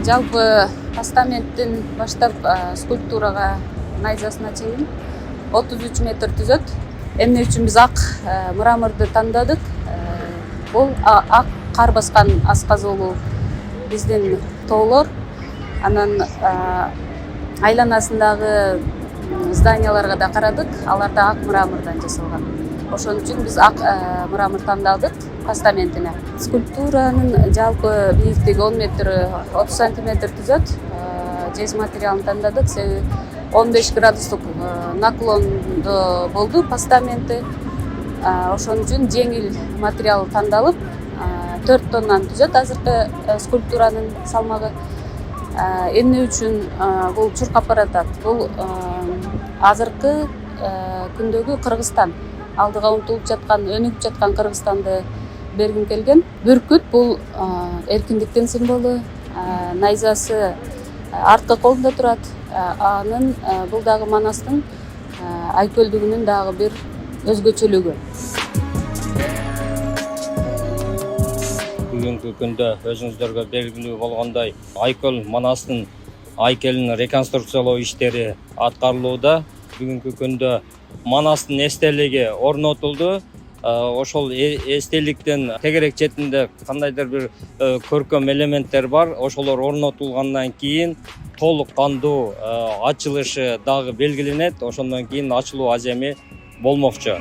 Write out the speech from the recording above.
Жалпы постаменттен баштап скульптурага найзасына чейин 33 метр түзөт. Эмне үчүн биз ак мраморду тандадык? Бул ак кар баскан асказоолуу биздин тоолор. Анан айланасындагы зданияларга да карадык, алар да ак мрамордон жасалган. Ошон үчүн биз ак мрамор тандадык постаментине. Скульптуранын жалпы бийиктиги 10 метр 30 сантиметр түзөт. Жез материалын тандадык, себеби 15 градустук наклондо болду постаменти. Ошон үчүн жеңил материал тандалып, 4 тоннаны түзөт азыркы скульптуранын салмагы. Эмне үчүн бул чуркап баратат? Бул азыркы күндөгү Кыргызстан, алдыга умтулуп жаткан, өнүгүп жаткан Кыргызстанды бергим келген. Бүркүт бул эркиндиктин символу, найзасы арткы колунда турат. Анын бул дагы Манастын айкөлдүгүнүн дагы бир өзгөчөлүгү. Бүгүнкү күндө өзүңүздөргө белгилүү болгондой айкөл Манастын айкелин реконструкциялоо иштери аткарылууда. Бүгүнкү күндө Манастын эстелиги орнотулду. Ошол эстеликтин тегерек четинде кандайдыр бир көркөм элементтер бар. Ошолор орнотулгандан кийин толук кандуу ачылышы дагы белгиленет. Ошондон кийин ачылуу аземи болмокчу.